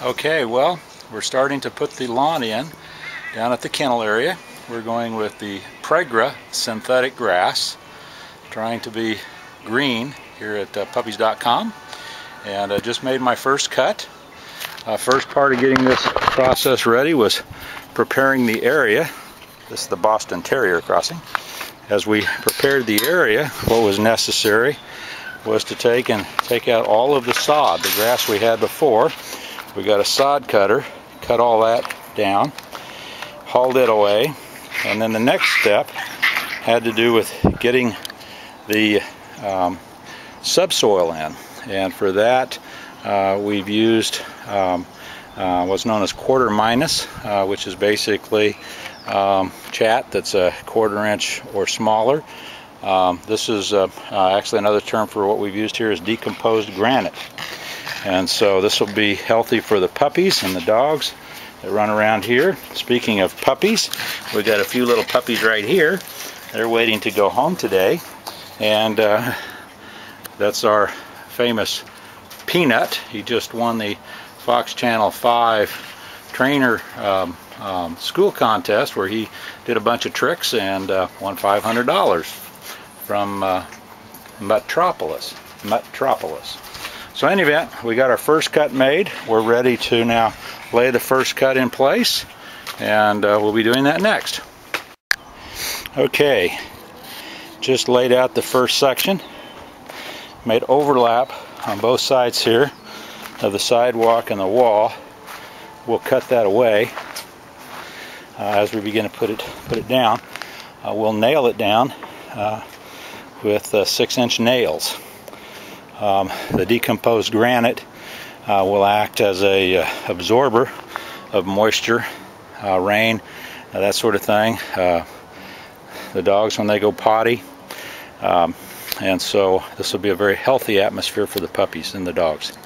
Okay, well, we're starting to put the lawn in down at the kennel area. We're going with the Pregra synthetic grass, trying to be green here at puppies.com, and I just made my first cut. First part of getting this process ready was preparing the area. This is the Boston Terrier crossing. As we prepared the area, what was necessary was to take out all of the sod, the grass we had before. We got a sod cutter, cut all that down, hauled it away, and then the next step had to do with getting the subsoil in. And for that, we've used what's known as quarter minus, which is basically chat that's a 1/4 inch or smaller. This is actually another term for what we've used here is decomposed granite. And so this will be healthy for the puppies and the dogs that run around here. Speaking of puppies, we got a few little puppies right here. They're waiting to go home today, and that's our famous Peanut. He just won the Fox Channel 5 trainer school contest where he did a bunch of tricks and won $500 from Metropolis. So in any event, we got our first cut made. We're ready to now lay the first cut in place, and we'll be doing that next. Okay, just laid out the first section, made overlap on both sides here of the sidewalk and the wall. We'll cut that away as we begin to put it down. We'll nail it down with 6-inch nails. The decomposed granite will act as a absorber of moisture, rain, that sort of thing. The dogs when they go potty, and so this will be a very healthy atmosphere for the puppies and the dogs.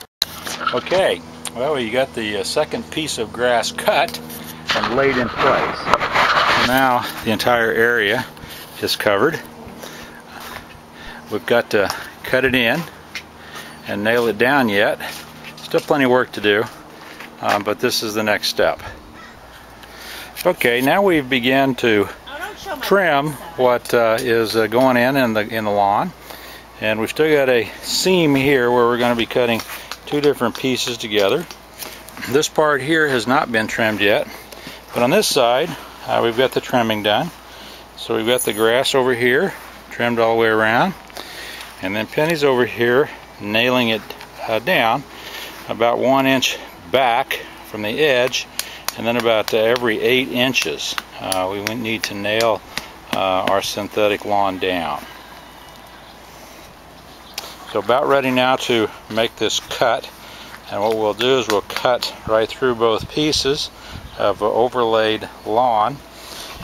Okay, well, you got the second piece of grass cut and laid in place. Now the entire area is covered. We've got to cut it in and nail it down yet. Still plenty of work to do, but this is the next step. Okay, now we've begun to trim what is going in the lawn, and we've still got a seam here where we're going to be cutting two different pieces together. This part here has not been trimmed yet, but on this side we've got the trimming done. So we've got the grass over here trimmed all the way around, and then Penny's over here nailing it down about 1 inch back from the edge, and then about every 8 inches we need to nail our synthetic lawn down. So about ready now to make this cut, and what we'll do is we'll cut right through both pieces of overlaid lawn,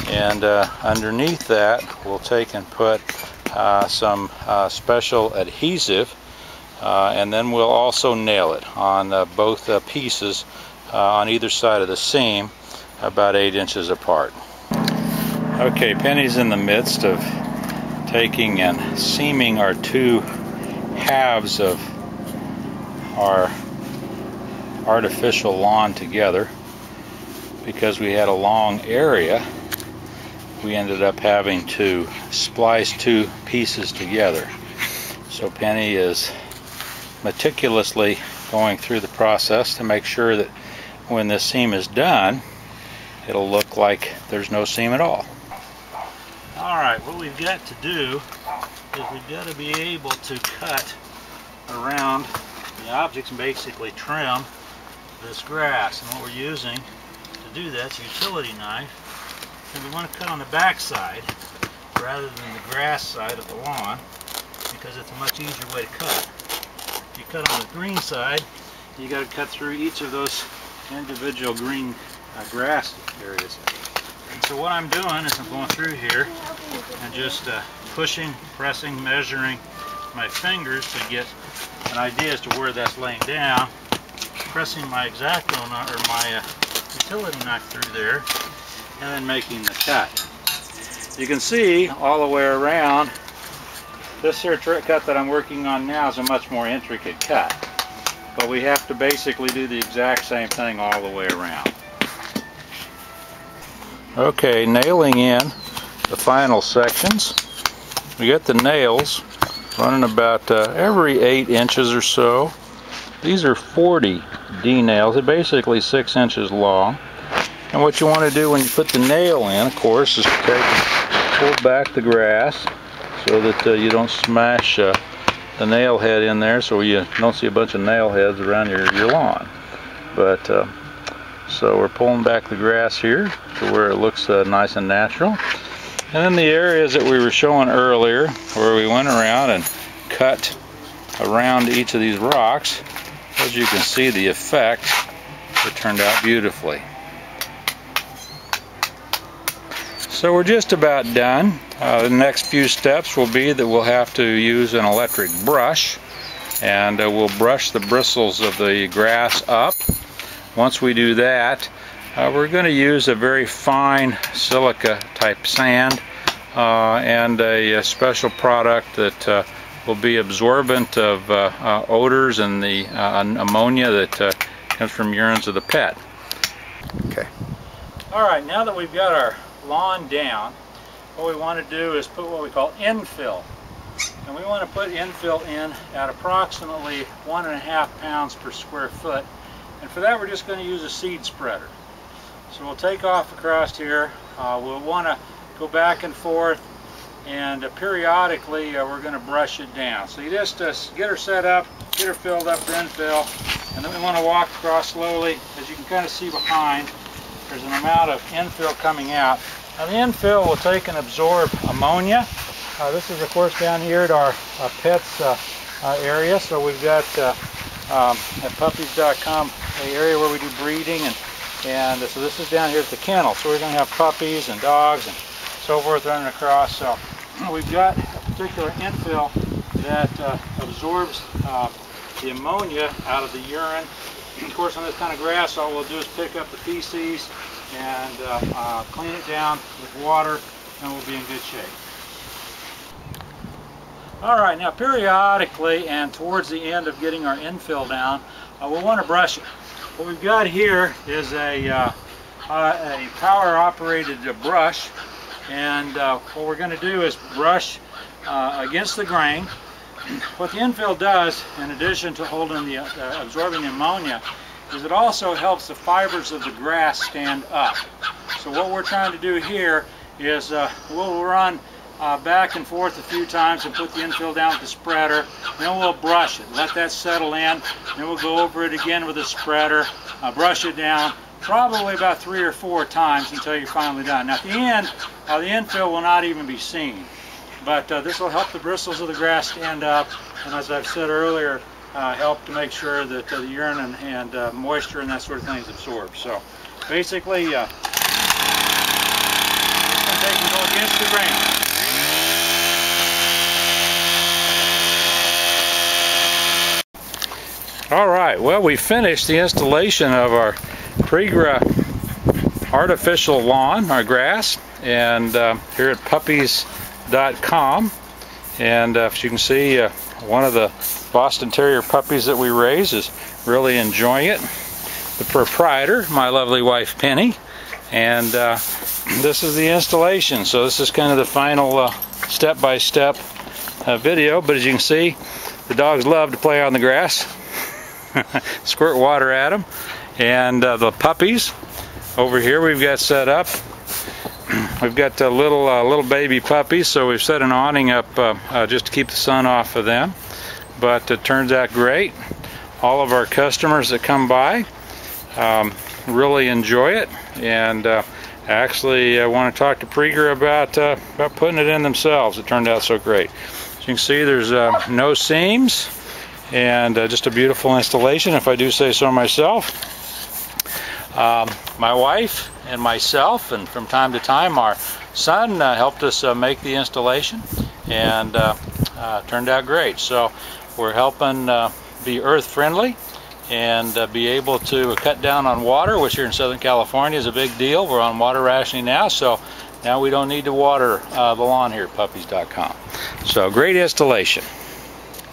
and underneath that we'll take and put some special adhesive, and then we'll also nail it on both pieces on either side of the seam about 8 inches apart. Okay, Penny's in the midst of taking and seaming our two halves of our artificial lawn together. Because we had a long area, we ended up having to splice two pieces together. So Penny is meticulously going through the process to make sure that when this seam is done, it'll look like there's no seam at all. Alright, what we've got to do is we've got to be able to cut around the objects and basically trim this grass. And what we're using to do that is a utility knife, and we want to cut on the back side rather than the grass side of the lawn, because it's a much easier way to cut. If you cut on the green side, you got to cut through each of those individual green grass areas. And so what I'm doing is I'm going through here and just pushing, pressing, measuring my fingers to get an idea as to where that's laying down, pressing my X-Acto or my utility knife through there, and then making the cut. You can see all the way around, this here cut that I'm working on now is a much more intricate cut. but we have to basically do the exact same thing all the way around. Okay, nailing in the final sections. We get the nails running about every 8 inches or so. These are 40 D nails. They're basically 6 inches long. And what you want to do when you put the nail in, of course, is pull back the grass so that you don't smash the nail head in there, so you don't see a bunch of nail heads around your lawn. But so we're pulling back the grass here to where it looks nice and natural. And then the areas that we were showing earlier, where we went around and cut around each of these rocks, as you can see the effect, it turned out beautifully. So we're just about done. The next few steps will be that we'll have to use an electric brush, and we'll brush the bristles of the grass up. Once we do that, we're going to use a very fine silica type sand and a special product that will be absorbent of odors and the ammonia that comes from urines of the pet. Okay. Alright, now that we've got our lawn down, what we want to do is put what we call infill. And we want to put infill in at approximately 1.5 pounds per square foot. And for that we're just going to use a seed spreader. So we'll take off across here. We'll want to go back and forth, and periodically we're going to brush it down. So you just get her set up, get her filled up for infill, and then we want to walk across slowly. As you can kind of see behind, there's an amount of infill coming out. Now the infill will take and absorb ammonia. This is of course down here at our pets area. So we've got at puppies.com an area where we do breeding, and so this is down here at the kennel. So we're going to have puppies and dogs and so forth running across. So we've got a particular infill that absorbs the ammonia out of the urine. Of course, on this kind of grass, all we'll do is pick up the feces and clean it down with water, and we'll be in good shape. Alright, now periodically and towards the end of getting our infill down, we'll want to brush it. What we've got here is a power operated brush, and what we're going to do is brush against the grain. What the infill does, in addition to holding the absorbing the ammonia, is it also helps the fibers of the grass stand up. So what we're trying to do here is we'll run back and forth a few times and put the infill down with the spreader. Then we'll brush it, let that settle in. Then we'll go over it again with a spreader, brush it down, probably about 3 or 4 times until you're finally done. Now at the end, the infill will not even be seen. But this will help the bristles of the grass stand up, and as I've said earlier, help to make sure that the urine and moisture and that sort of thing is absorbed. So basically, just going to take and go against the grain. Alright, well, we finished the installation of our Pregra artificial lawn, our grass, and here at puppies.com, and as you can see, one of the Boston Terrier puppies that we raise is really enjoying it. The proprietor, my lovely wife Penny, and this is the installation. So this is kind of the final step-by-step video, but as you can see, the dogs love to play on the grass. Squirt water at them, and the puppies over here we've got set up. We've got little baby puppies, so we've set an awning up just to keep the sun off of them. But it turns out great. All of our customers that come by really enjoy it, and actually want to talk to Pregra about putting it in themselves. It turned out so great. As you can see, there's no seams, and just a beautiful installation, if I do say so myself. My wife and myself, and from time to time our son helped us make the installation, and turned out great. So we're helping be earth friendly and be able to cut down on water, which here in Southern California is a big deal. We're on water rationing now, so now we don't need to water the lawn here at puppies.com. So great installation.